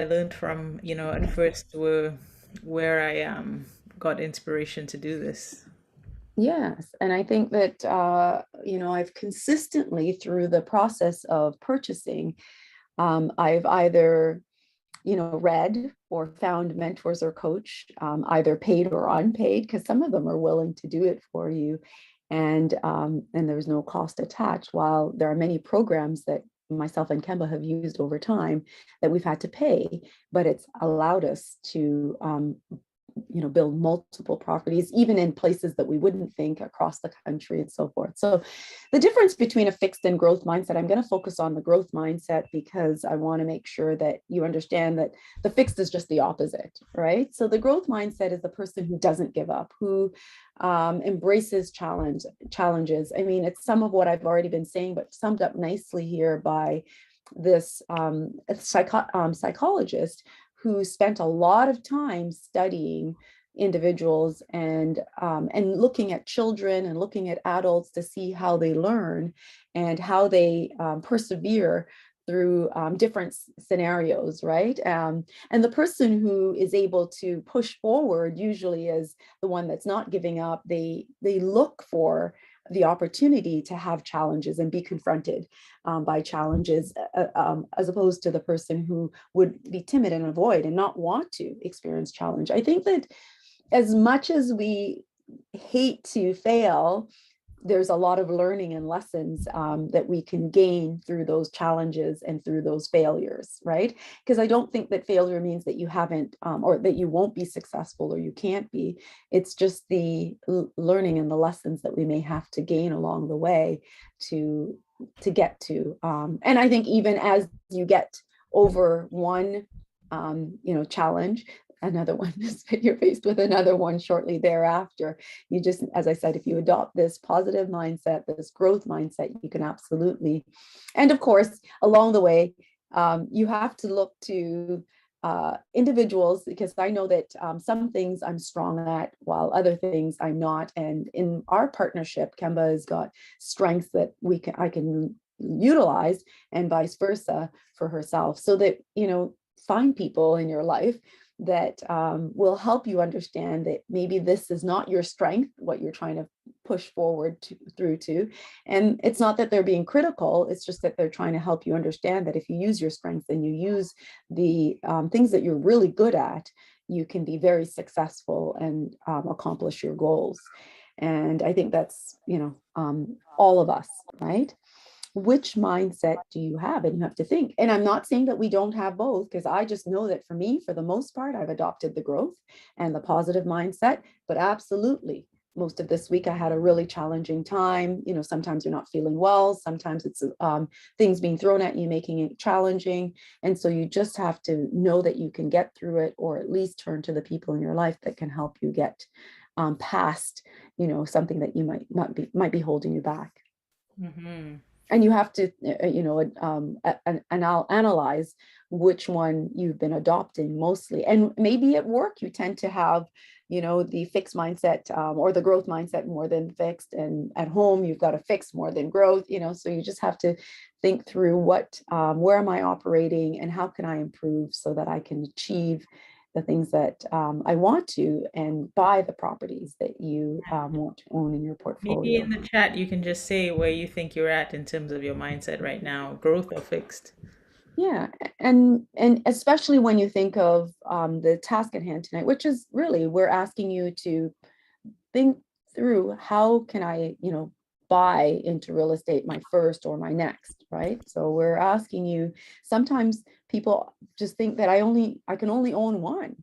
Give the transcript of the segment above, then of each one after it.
I learned from, at first were where I got inspiration to do this. Yes, and I think that I've consistently through the process of purchasing, I've either read or found mentors or coach, either paid or unpaid, because some of them are willing to do it for you, and there's no cost attached. While there are many programs that myself and Kemba have used over time that we've had to pay, but it's allowed us to build multiple properties, even in places that we wouldn't think across the country and so forth. So the difference between a fixed and growth mindset, I'm going to focus on the growth mindset because I want to make sure that you understand that the fixed is just the opposite, right? So the growth mindset is the person who doesn't give up, who embraces challenges. I mean, it's some of what I've already been saying, but summed up nicely here by this psychologist who spent a lot of time studying individuals and looking at children and looking at adults to see how they learn and how they persevere through different scenarios, right? And the person who is able to push forward usually is the one that's not giving up. They look for the opportunity to have challenges and be confronted by challenges, as opposed to the person who would be timid and avoid and not want to experience challenge. I think that as much as we hate to fail, there's a lot of learning and lessons that we can gain through those challenges and through those failures, right? Because I don't think that failure means that you haven't or that you won't be successful or you can't be. It's just the learning and the lessons that we may have to gain along the way to get to. And I think even as you get over one challenge, another one you're faced with another one shortly thereafter. You just, as I said, if you adopt this positive mindset, this growth mindset, you can absolutely. And of course, along the way, you have to look to individuals, because I know that some things I'm strong at while other things I'm not. And in our partnership, Kemba has got strengths that I can utilize, and vice versa for herself, so that find people in your life that will help you understand that maybe this is not your strength, what you're trying to push forward through to. And it's not that they're being critical, it's just that they're trying to help you understand that if you use your strengths and you use the things that you're really good at, you can be very successful and accomplish your goals. And I think that's, all of us, right? Which mindset do you have? And you have to think. And I'm not saying that we don't have both, because I just know that for me, for the most part, I've adopted the growth and the positive mindset. But absolutely, most of this week I had a really challenging time. Sometimes you're not feeling well, sometimes it's things being thrown at you, making it challenging. And so you just have to know that you can get through it, or at least turn to the people in your life that can help you get past, something that you might be holding you back. Hmm. And you have to analyze which one you've been adopting mostly. And maybe at work you tend to have the fixed mindset, or the growth mindset more than fixed, and at home you've got a fix more than growth. So you just have to think through where am I operating and how can I improve so that I can achieve the things that I want to, and buy the properties that you want to own in your Maybe in portfolio. the chat you can just say where you think you're at in terms of your mindset right now, growth or fixed. Yeah, and especially when you think of the task at hand tonight, which is really we're asking you to think through how can I, buy into real estate my first or my next, right? So we're asking you. Sometimes people just think that I can only own one,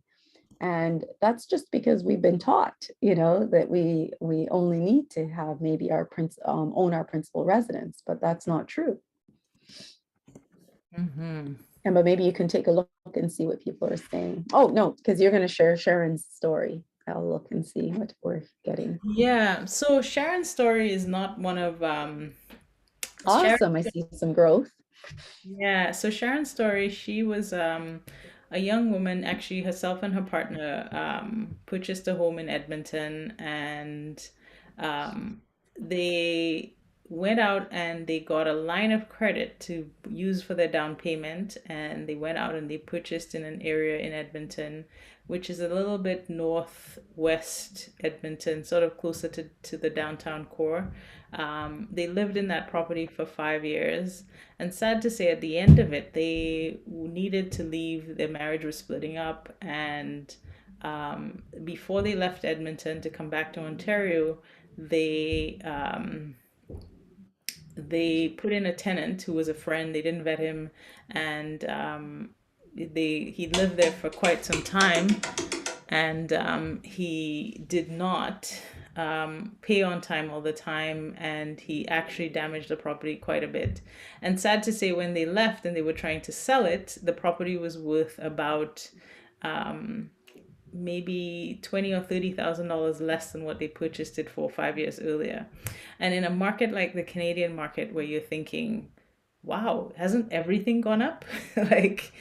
and that's just because we've been taught, that we only need to have maybe own our principal residence, but that's not true. Hmm. And but maybe you can take a look and see what people are saying. Oh no, because you're going to share Sharon's story. I'll look and see what we're getting. Yeah, so Sharon's story is not one of Sharon. Awesome. I see some growth. Yeah, so Sharon's story, she was a young woman, actually herself and her partner purchased a home in Edmonton, and um they went out and they got a line of credit to use for their down payment, and they went out and they purchased in an area in Edmonton, which is a little bit northwest Edmonton, sort of closer to the downtown core. They lived in that property for 5 years, and sad to say, at the end of it, they needed to leave. Their marriage was splitting up, and before they left Edmonton to come back to Ontario, they they put in a tenant who was a friend. They didn't vet him, and he lived there for quite some time, and he did not pay on time all the time, and he actually damaged the property quite a bit. And sad to say, when they left and they were trying to sell it, the property was worth about um, maybe 20 or 30,000 dollars less than what they purchased it for 5 years earlier. And in a market like the Canadian market, where you're thinking, wow, hasn't everything gone up? Like,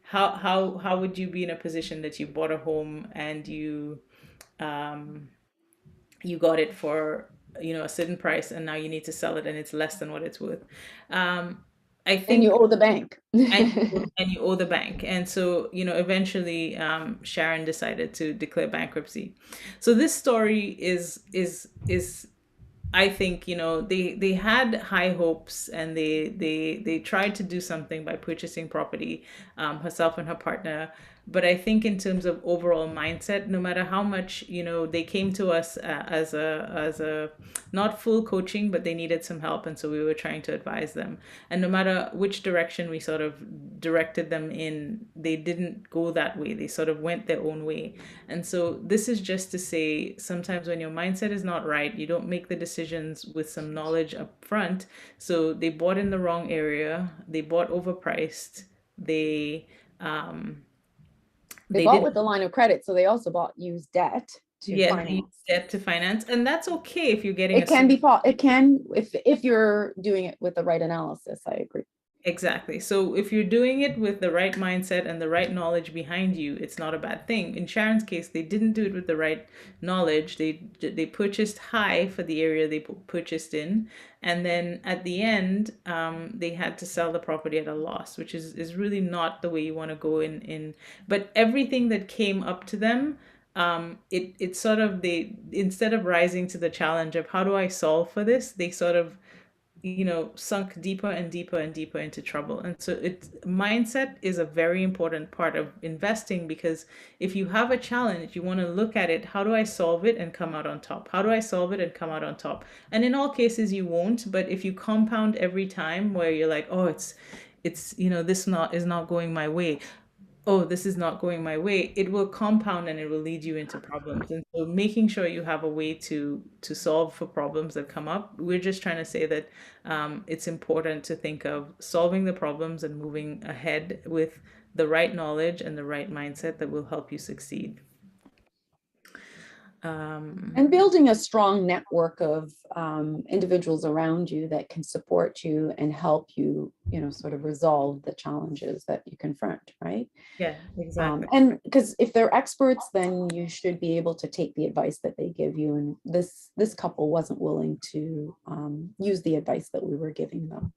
how would you be in a position that you bought a home and um you got it for, a certain price, and now you need to sell it and it's less than what it's worth? I And you think, owe the bank. and you owe the bank. And so, eventually, Sharon decided to declare bankruptcy. So this story is I think, they had high hopes, and they tried to do something by purchasing property, herself and her partner. But I think, in terms of overall mindset, no matter how much, they came to us, as a not full coaching, but they needed some help, and so we were trying to advise them. And no matter which direction we sort of directed them in, they didn't go that way. They sort of went their own way. And so this is just to say, sometimes when your mindset is not right, you don't make the decisions with some knowledge up front. So they bought in the wrong area, they bought overpriced, they um They they bought didn't. with the line of credit, so they also bought used debt to Yes, they use finance. debt to finance, and that's okay if you're getting a It can certain. be, it can, if you're doing it with the right analysis, I agree. Exactly. So if you're doing it with the right mindset and the right knowledge behind you, it's not a bad thing. In Sharon's case, they didn't do it with the right knowledge. They purchased high for the area they purchased in, and then at the end, they had to sell the property at a loss, which is really not the way you want to go in. But everything that came up to them, it sort of, they, instead of rising to the challenge of how do I solve for this, they sort of, sunk deeper and deeper and deeper into trouble. And so mindset is a very important part of investing, because if you have a challenge, you want to look at it, how do I solve it and come out on top? How do I solve it and come out on top? And in all cases you won't, but if you compound every time, where you're like, oh, it's this not is not going my way, oh, this is not going my way, it will compound and it will lead you into problems. And so making sure you have a way to solve for problems that come up. We're just trying to say that, it's important to think of solving the problems and moving ahead with the right knowledge and the right mindset that will help you succeed. And building a strong network of individuals around you that can support you and help you, sort of resolve the challenges that you confront, right? Yeah, exactly. And because if they're experts, then you should be able to take the advice that they give you. And this couple wasn't willing to use the advice that we were giving them.